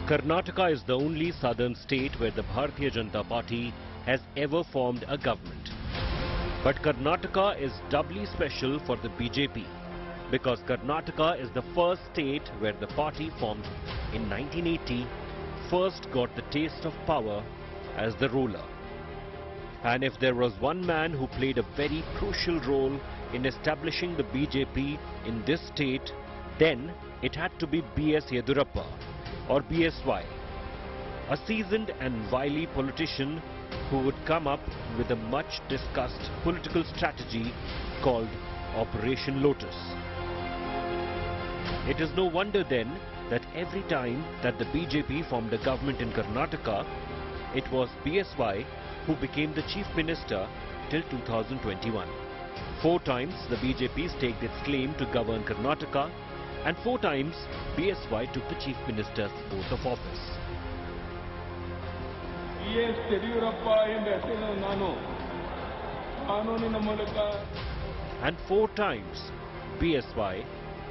Karnataka is the only southern state where the Bharatiya Janata Party has ever formed a government. But Karnataka is doubly special for the BJP because Karnataka is the first state where the party formed in 1980 first got the taste of power as the ruler. And if there was one man who played a very crucial role in establishing the BJP in this state, then it had to be B.S. Yedurappa, or BSY, a seasoned and wily politician who would come up with a much discussed political strategy called Operation Lotus. It is no wonder then that every time that the BJP formed a government in Karnataka, it was BSY who became the chief minister till 2021. 4 times the BJP staked its claim to govern Karnataka, and 4 times BSY took the chief minister's oath of office. B.S. Yedurappa ಎಂಬ ಹೆಸರನ್ನು ನಾನು ಕಾನೂನಿನ ಮೂಲಕ And 4 times BSY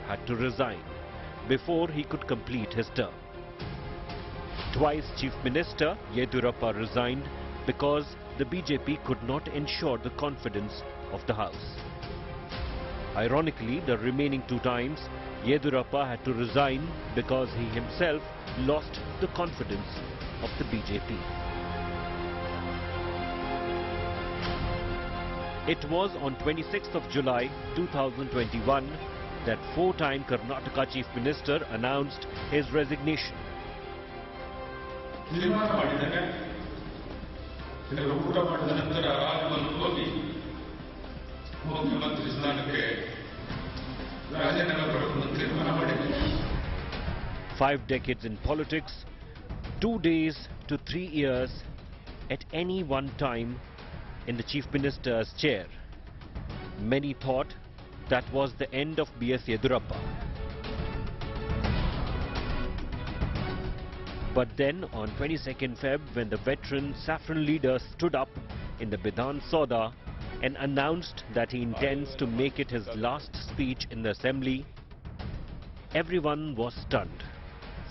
had to resign before he could complete his term. Twice Chief Minister Yedurappa resigned because the BJP could not ensure the confidence of the House. Ironically, the remaining 2 times Yedurappa had to resign because he himself lost the confidence of the BJP. It was on 26th of July 2021 that 4-time Karnataka Chief Minister announced his resignation. Five decades in politics, 2 days to 3 years at any one time in the Chief Minister's chair. Many thought that was the end of B.S. Yedurappa. But then on 22nd Feb, when the veteran saffron leader stood up in the Bidhan Sauda and announced that he intends to make it his last speech in the assembly, everyone was stunned.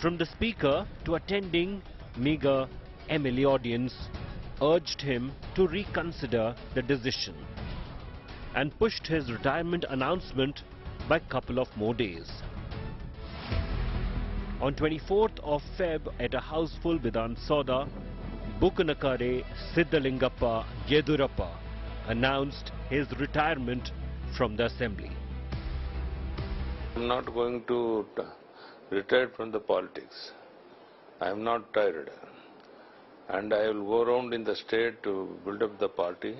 From the speaker to attending meager MLA audience urged him to reconsider the decision and pushed his retirement announcement by a couple of more days. On 24th of Feb, at a houseful Bidhan Sauda, Bukanakare Siddhalingappa Yedurappa announced his retirement from the assembly. I'm not going to retire from the politics. I am not tired. And I will go around in the state to build up the party.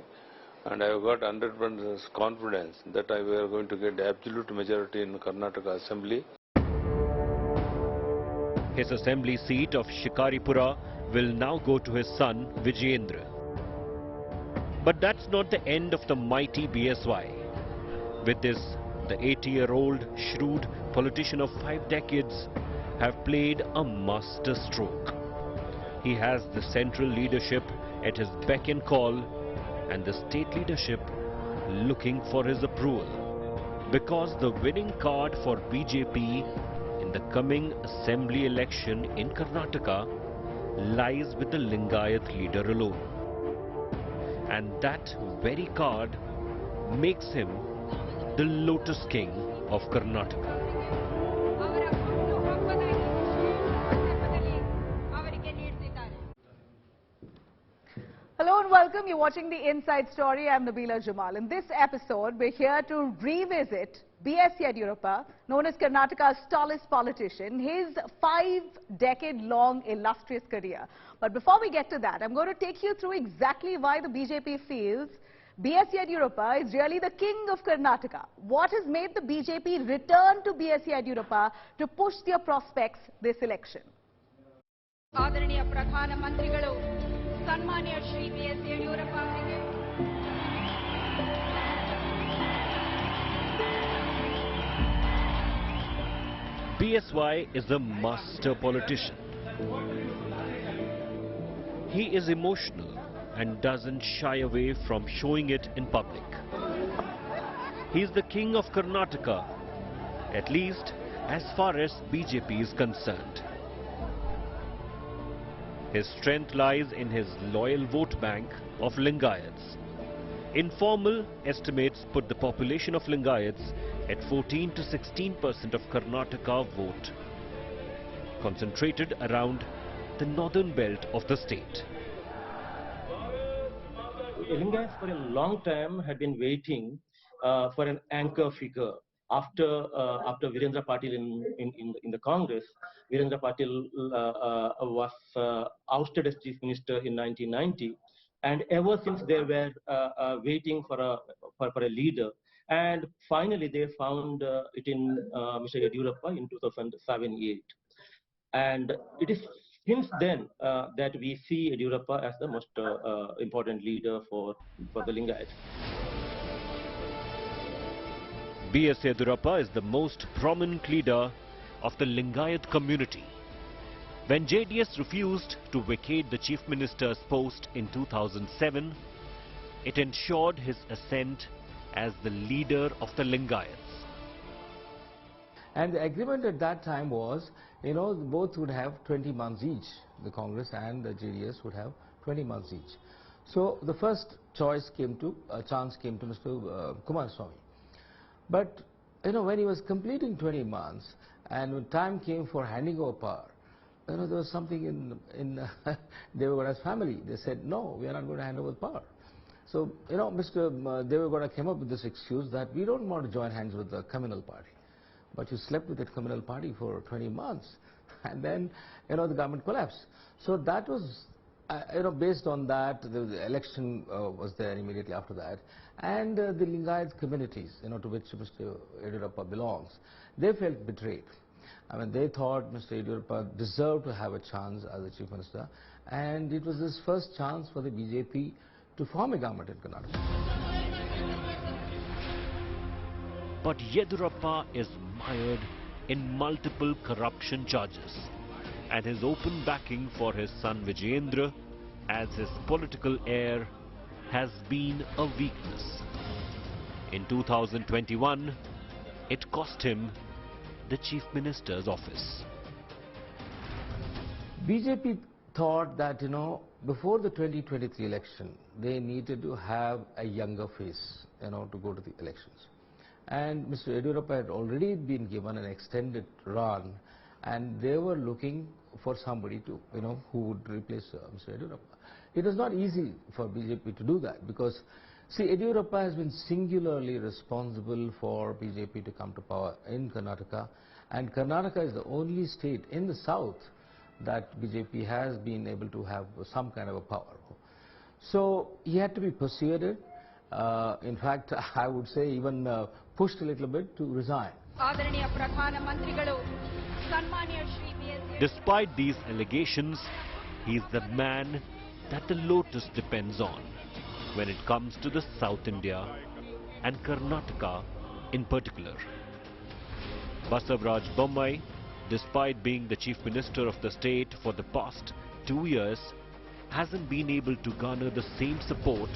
And I have got 100% confidence that we are going to get absolute majority in Karnataka Assembly. His assembly seat of Shikaripura will now go to his son Vijayendra. But that's not the end of the mighty BSY. With this, the 80-year-old shrewd politician of 5 decades have played a master stroke. He has the central leadership at his beck and call and the state leadership looking for his approval. Because the winning card for BJP in the coming assembly election in Karnataka lies with the Lingayat leader alone. And that very card makes him the Lotus King of Karnataka. Hello and welcome. You're watching The Inside Story. I'm Nabila Jamal. In this episode, we're here to revisit B.S. Yedurappa, known as Karnataka's tallest politician, his 5-decade-long illustrious career. But before we get to that, I'm going to take you through exactly why the BJP feels B.S. Yedurappa is really the king of Karnataka. What has made the BJP return to B.S. Yedurappa to push their prospects this election? ಆದರಣೀಯ ಪ್ರಧಾನ ಮಂತ್ರಿಗಳು ಸನ್ಮಾನ್ಯ Shri B.S. Yediyurappa ಅವರಿಗೆ BSY is a master politician. He is emotional and doesn't shy away from showing it in public. He is the king of Karnataka, at least as far as BJP is concerned. His strength lies in his loyal vote bank of Lingayats. Informal estimates put the population of Lingayats at 14 to 16% of Karnataka vote, concentrated around the northern belt of the state. Lingayats for a long time had been waiting for an anchor figure. After Virendra Patil in the Congress, Virendra Patil was ousted as chief minister in 1990, and ever since they were waiting for a leader. And finally, they found it in Mr. Yediyurappa in 2007-8. And it is since then that we see Yediyurappa as the most important leader for the Lingayats. B.S. Yediyurappa is the most prominent leader of the Lingayat community. When JDS refused to vacate the chief minister's post in 2007, it ensured his ascent as the leader of the Lingayats. And the agreement at that time was, both would have 20 months each. The Congress and the JDS would have 20 months each. So the first chance came to Mr. Kumaraswamy. But, when he was completing 20 months and when time came for handing over power, there was something in Devegowda's family. They said, no, we are not going to hand over power. So, Mr. Devegowda came up with this excuse that we don't want to join hands with the communal party. But you slept with that communal party for 20 months. And then, the government collapsed. So that was, based on that, the election was there immediately after that. And the Lingayat communities, to which Mr. Yediyurappa belongs, they felt betrayed. I mean, they thought Mr. Yediyurappa deserved to have a chance as a chief minister. And it was his first chance for the BJP to form a government in Karnataka. But Yediyurappa is mired in multiple corruption charges, and his open backing for his son Vijayendra as his political heir has been a weakness. In 2021, it cost him the chief minister's office. BJP thought that, before the 2023 election, they needed to have a younger face, to go to the elections. And Mr. Yediyurappa had already been given an extended run, and they were looking for somebody to, who would replace Mr. Yediyurappa. It was not easy for BJP to do that because, see, Yediyurappa has been singularly responsible for BJP to come to power in Karnataka, and Karnataka is the only state in the south that BJP has been able to have some kind of a power. So he had to be persuaded. In fact, I would say even pushed a little bit to resign. Despite these allegations, he is the man that the Lotus depends on when it comes to the South India and Karnataka in particular. Basavaraj Bommai, despite being the chief minister of the state for the past 2 years, hasn't been able to garner the same support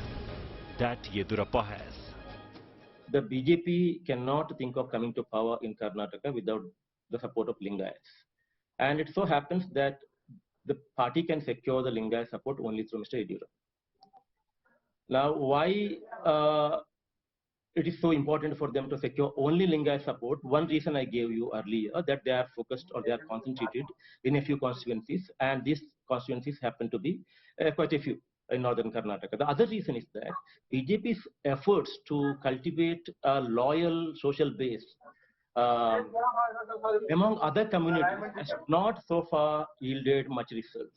that Yediyurappa has. The BJP cannot think of coming to power in Karnataka without the support of Lingayats. And it so happens that the party can secure the Lingayat support only through Mr. Yediyurappa. Now, why it is so important for them to secure only Lingayat support? One reason I gave you earlier, that they are focused or they are concentrated in a few constituencies, and these constituencies happen to be quite a few in northern Karnataka. The other reason is that BJP's efforts to cultivate a loyal social base among other communities has not so far yielded much results.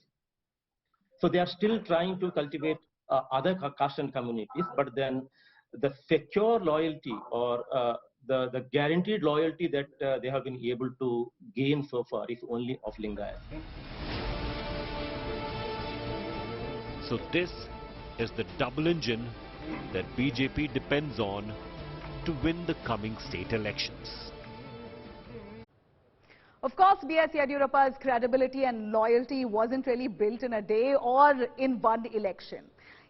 So they are still trying to cultivate other caste and communities, but then the secure loyalty or the guaranteed loyalty that they have been able to gain so far is only of Lingayat. So this is the double engine that BJP depends on to win the coming state elections. Of course, B.S. Yediyurappa's credibility and loyalty wasn't really built in a day or in one election.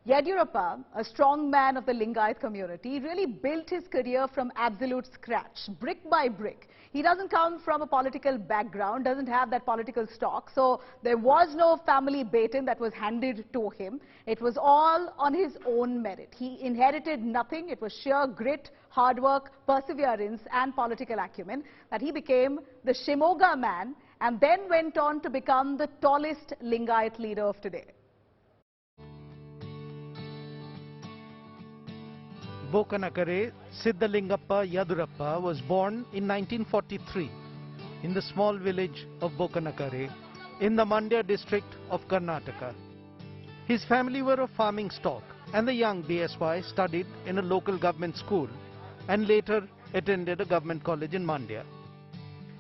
Yediyurappa, a strong man of the Lingayat community, really built his career from absolute scratch, brick by brick. He doesn't come from a political background, doesn't have that political stock, so there was no family baton that was handed to him. It was all on his own merit. He inherited nothing. It was sheer grit, hard work, perseverance and political acumen that he became the Shimoga man and then went on to become the tallest Lingayat leader of today. Bokanakare Siddhalingappa Yediyurappa was born in 1943 in the small village of Bokanakare in the Mandya district of Karnataka. His family were of farming stock and the young BSY studied in a local government school and later attended a government college in Mandya.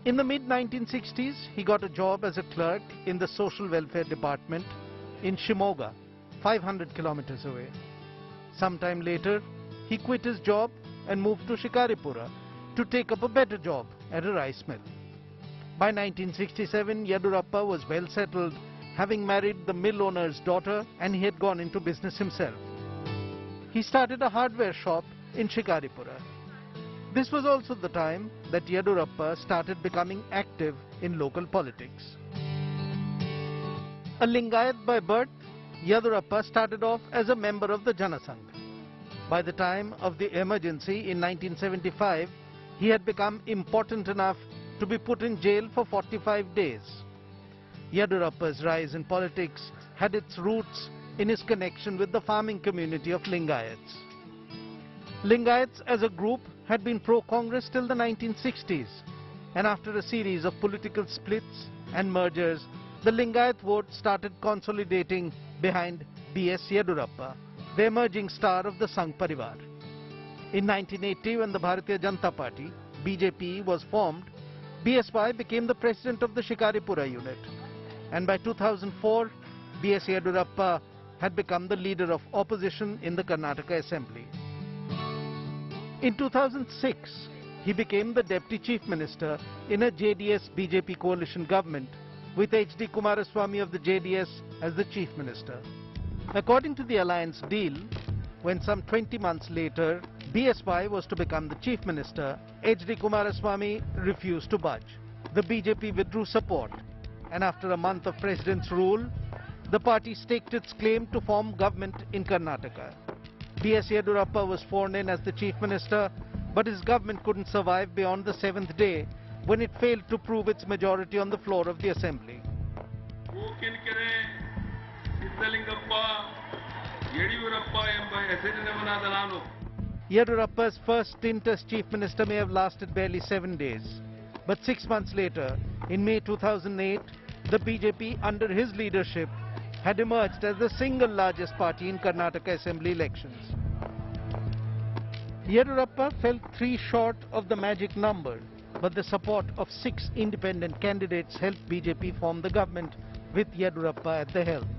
In the mid-1960s, he got a job as a clerk in the social welfare department in Shimoga, 500 kilometers away. Sometime later, he quit his job and moved to Shikaripura to take up a better job at a rice mill. By 1967, Yediyurappa was well settled, having married the mill owner's daughter, and he had gone into business himself. He started a hardware shop in Shikaripura. This was also the time that Yediyurappa started becoming active in local politics. A Lingayat by birth, Yediyurappa started off as a member of the Janasangh. By the time of the emergency in 1975, he had become important enough to be put in jail for 45 days. Yediyurappa's rise in politics had its roots in his connection with the farming community of Lingayats. Lingayats as a group had been pro-Congress till the 1960s, and after a series of political splits and mergers, the Lingayat vote started consolidating behind B.S. Yediyurappa, the emerging star of the Sangh Parivar. In 1980, when the Bharatiya Janata Party, BJP, was formed, BSY became the president of the Shikaripura unit. And by 2004, B.S. Yediyurappa had become the leader of opposition in the Karnataka Assembly. In 2006, he became the Deputy Chief Minister in a JDS-BJP coalition government with H.D. Kumaraswamy of the JDS as the Chief Minister. According to the alliance deal, when some 20 months later BSY was to become the Chief Minister, H.D. Kumaraswamy refused to budge. The BJP withdrew support, and after a month of President's rule, the party staked its claim to form government in Karnataka. B.S. Yediyurappa was sworn in as the Chief Minister, but his government couldn't survive beyond the 7th day when it failed to prove its majority on the floor of the Assembly. Yediyurappa's first stint as Chief Minister may have lasted barely 7 days. But 6 months later, in May 2008, the BJP under his leadership had emerged as the single largest party in Karnataka Assembly elections. Yediyurappa fell 3 short of the magic number, but the support of 6 independent candidates helped BJP form the government with Yediyurappa at the helm.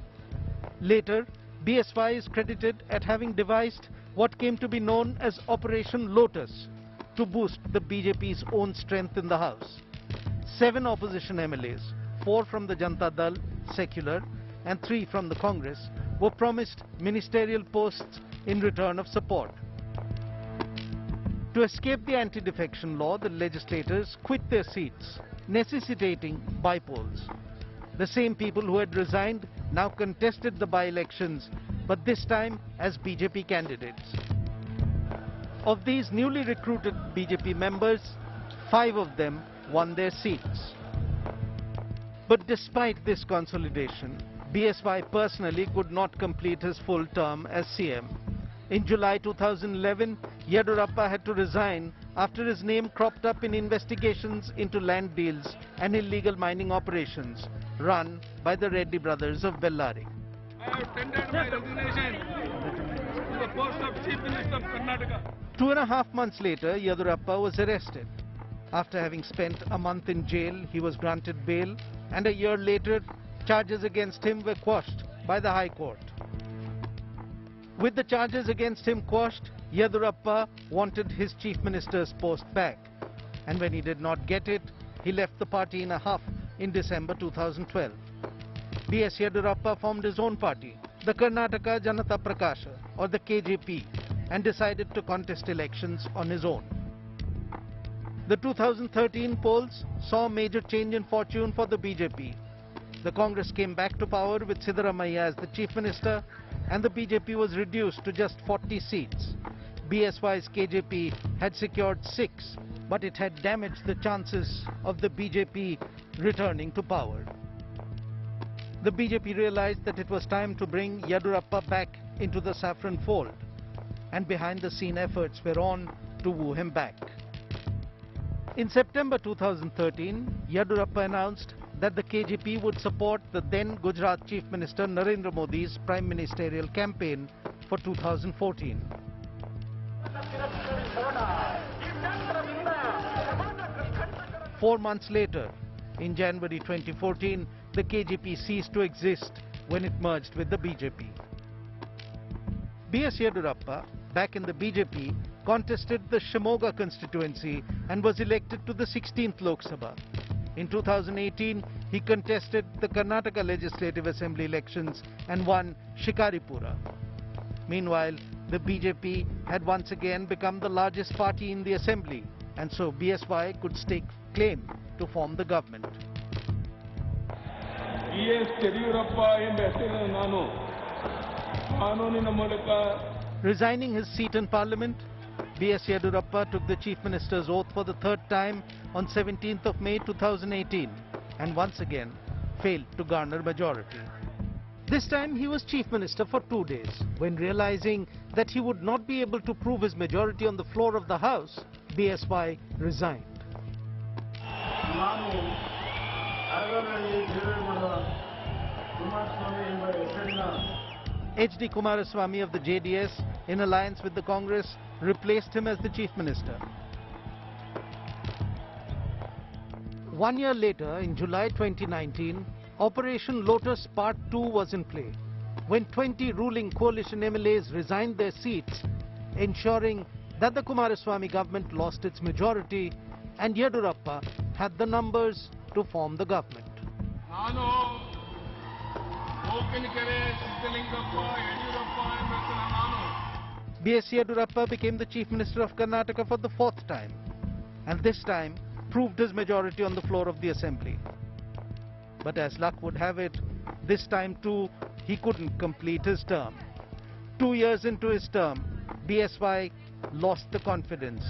Later, BSY is credited at having devised what came to be known as Operation Lotus to boost the BJP's own strength in the House. 7 opposition MLAs, 4 from the Janata Dal, secular, and 3 from the Congress, were promised ministerial posts in return of support. To escape the anti-defection law, the legislators quit their seats, necessitating by-polls. The same people who had resigned now contested the by-elections, but this time as BJP candidates. Of these newly recruited BJP members, 5 of them won their seats. But despite this consolidation, BSY personally could not complete his full term as CM. In July 2011, Yediyurappa had to resign after his name cropped up in investigations into land deals and illegal mining operations run by the Reddy brothers of Bellary. I have tendered my resignation to the post of Chief Minister of Karnataka. 2.5 months later, Yediyurappa was arrested. After having spent a month in jail, he was granted bail, and a year later, charges against him were quashed by the High Court. With the charges against him quashed, Yediyurappa wanted his Chief Minister's post back, and when he did not get it, he left the party in a huff in December 2012. B.S. Yediyurappa formed his own party, the Karnataka Janata Prakasha, or the KJP, and decided to contest elections on his own. The 2013 polls saw a major change in fortune for the BJP. The Congress came back to power with Siddaramaiah as the Chief Minister, and the BJP was reduced to just 40 seats. BSY's KJP had secured 6, but it had damaged the chances of the BJP returning to power. The BJP realized that it was time to bring Yediyurappa back into the saffron fold, and behind-the-scene efforts were on to woo him back. In September 2013, Yediyurappa announced that the KJP would support the then Gujarat Chief Minister Narendra Modi's prime ministerial campaign for 2014. Four months later, in January 2014, the KJP ceased to exist when it merged with the BJP. B.S. Yediyurappa, back in the BJP, contested the Shimoga constituency and was elected to the 16th Lok Sabha. In 2018, he contested the Karnataka Legislative Assembly elections and won Shikaripura. Meanwhile, the BJP had once again become the largest party in the assembly, and so BSY could stake claim to form the government. Resigning his seat in parliament, B.S. Yediyurappa took the Chief Minister's oath for the third time on 17th of May 2018 and once again failed to garner majority. This time he was Chief Minister for 2 days. When realizing that he would not be able to prove his majority on the floor of the House, BSY resigned. H.D. Kumaraswamy of the JDS, in alliance with the Congress, replaced him as the Chief Minister. 1 year later, in July 2019, Operation Lotus Part 2 was in play, when 20 ruling coalition MLAs resigned their seats, ensuring that the Kumaraswamy government lost its majority and Yediyurappa had the numbers to form the government. B.S. Yediyurappa became the Chief Minister of Karnataka for the 4th time, and this time proved his majority on the floor of the Assembly. But as luck would have it, this time too, he couldn't complete his term. 2 years into his term, BSY lost the confidence.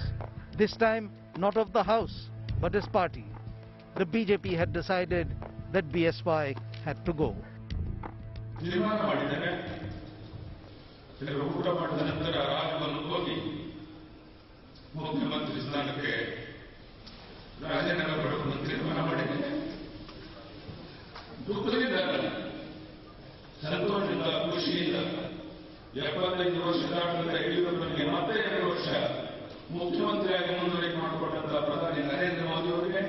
This time, not of the House, but his party. The BJP had decided that BSY had to go. ಮುಖ್ಯಮಂತ್ರಿಯಾಗಿ ಮುಂದುವರಿಕೆ ಮಾಡಿಕೊಟ್ಟಂತಹ ಪ್ರಧಾನಿ ನರೇಂದ್ರ ಮೋದಿ ಅವರಿಗೆ,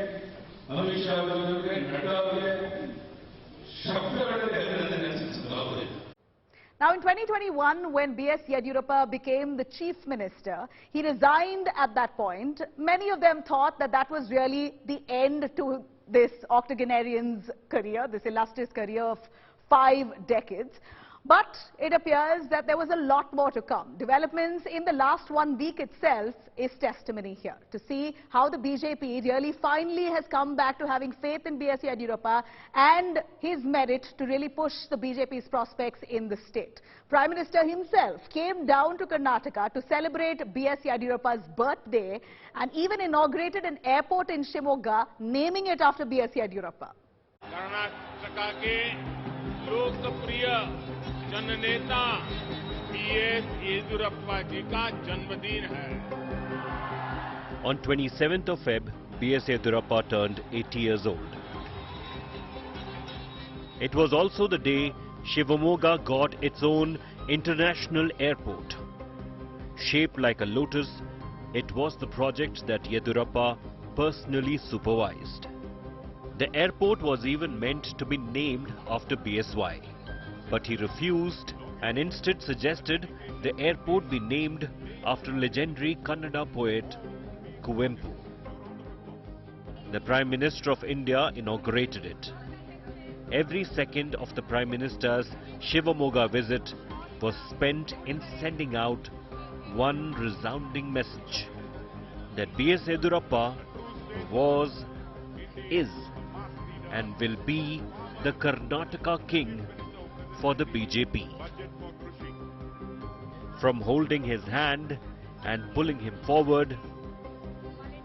ಅಮಿತ್ ಶಾ ಅವರಿಗೆ, ನಡ್ಡಾ ಅವರಿಗೆ ಶಬ್ದಗಳಲ್ಲಿ ಅಭಿನಂದನೆ ಸಲ್ಲಿಸಲಾಗುತ್ತದೆ. Now in 2021, when B.S. Yediyurappa became the Chief Minister, he resigned at that point. Many of them thought that that was really the end to this octogenarian's career, this illustrious career of 5 decades. But it appears that there was a lot more to come. Developments in the last 1 week itself is testimony here to see how the BJP really finally has come back to having faith in B.S. Yediyurappa and his merit to really push the BJP's prospects in the state. Prime Minister himself came down to Karnataka to celebrate B.S. Yediyurappa's birthday and even inaugurated an airport in Shimoga, naming it after B.S. Yediyurappa. Karnataka के लोकप्रिय जननेता B.S. Yediyurappa जी का जन्मदिन है. On 27th of Feb, B.S. Yediyurappa turned 80 years old. It was also the day Shivamogga got its own international airport. Shaped like a lotus, it was the project that Yediyurappa personally supervised. The airport was even meant to be named after BSY, but he refused and instead suggested the airport be named after legendary Kannada poet Kuvempu. The Prime Minister of India inaugurated it. every second of the Prime Minister's Shivamoga visit was spent in sending out one resounding message that B.S. Yediyurappa was, is and will be the Karnataka king for the BJP. From holding his hand and pulling him forward,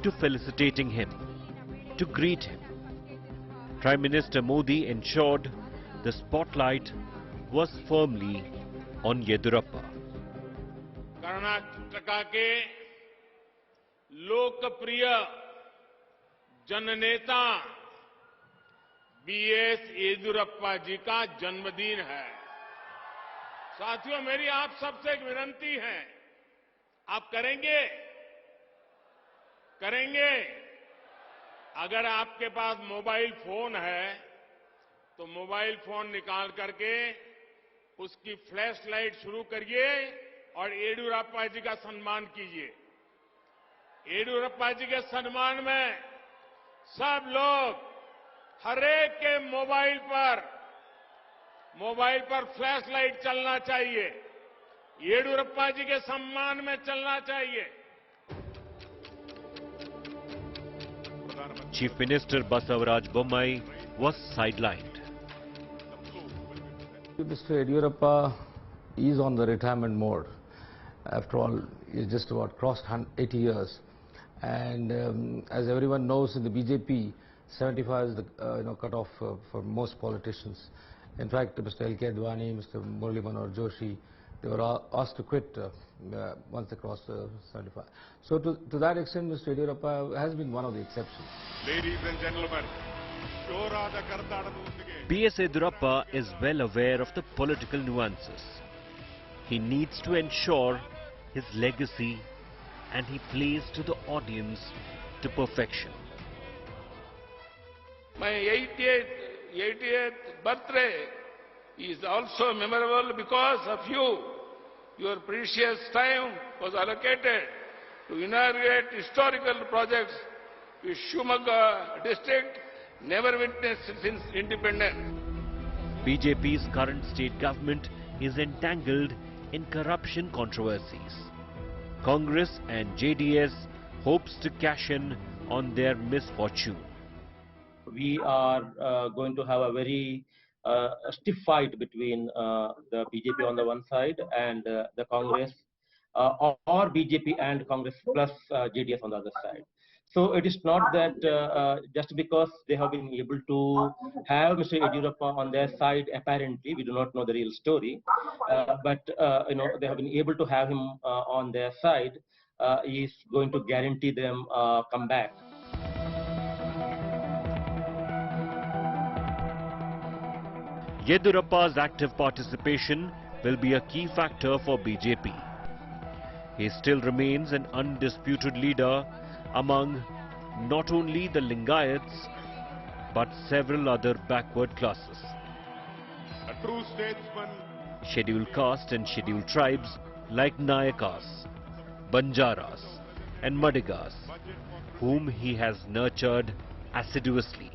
to felicitating him, to greet him, Prime Minister Modi ensured the spotlight was firmly on Yediyurappa. Karnataka के लोकप्रिय जननेता BS Yediyurappa जी का जन्मदिन है। साथियों, मेरी आप सबसे एक विनती है, आप करेंगे? करेंगे? अगर आपके पास मोबाइल फोन है तो मोबाइल फोन निकाल करके उसकी फ्लैश लाइट शुरू करिए और येदियुरप्पा जी का सम्मान कीजिए। येदियुरप्पा जी के सम्मान में सब लोग हर एक के मोबाइल पर फ्लैश लाइट चलना चाहिए, येदियुरप्पा जी के सम्मान में चलना चाहिए। Chief Minister Basavaraj Bommai was sidelined. Mr. Yediyurappa is on the retirement mode. After all, he's just about crossed 80 years. And as everyone knows, in the BJP, 75 is the cutoff for most politicians. In fact, Mr. L.K. Advani, Mr. Murali Manohar Joshi, they were asked to quit once they crossed 75. So to that extent, Mr. Yediyurappa has been one of the exceptions. Ladies and gentlemen, B.S. Yediyurappa is well aware of the political nuances. He needs to ensure his legacy and he plays to the audience to perfection. My 80th birthday is also memorable because of you. Your precious time was allocated to inaugurate historical projects which Shivamoga district never witnessed since independence. BJP's current state government is entangled in corruption controversies. Congress and JDS hopes to cash in on their misfortune. We are going to have a very stiff fight between the BJP on the one side and the Congress, or BJP and Congress plus JDS on the other side. So it is not that just because they have been able to have Mr. Yediyurappa on their side, apparently, we do not know the real story, but they have been able to have him on their side, is going to guarantee them comeback. Yediyurappa's active participation will be a key factor for BJP. He still remains an undisputed leader among not only the Lingayats but several other backward classes. a true statesman, Scheduled caste and scheduled tribes like Nayakas, Banjaras and Madigas, whom he has nurtured assiduously.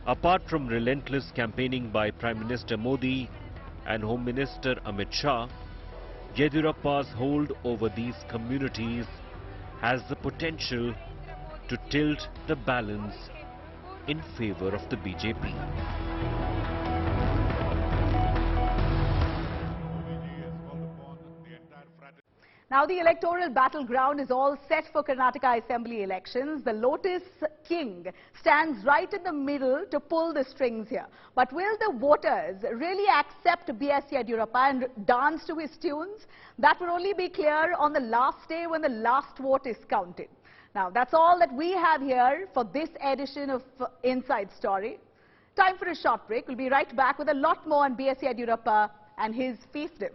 Apart from relentless campaigning by Prime Minister Modi and Home Minister Amit Shah, Yediyurappa's hold over these communities has the potential to tilt the balance in favor of the BJP. Now the electoral battleground is all set for Karnataka Assembly elections. The Lotus King stands right in the middle to pull the strings here. But will the voters really accept B.S. Yediyurappa and dance to his tunes? That will only be clear on the last day when the last vote is counted. Now that's all that we have here for this edition of Inside Story. Time for a short break. We'll be right back with a lot more on B.S. Yediyurappa and his fiefdom.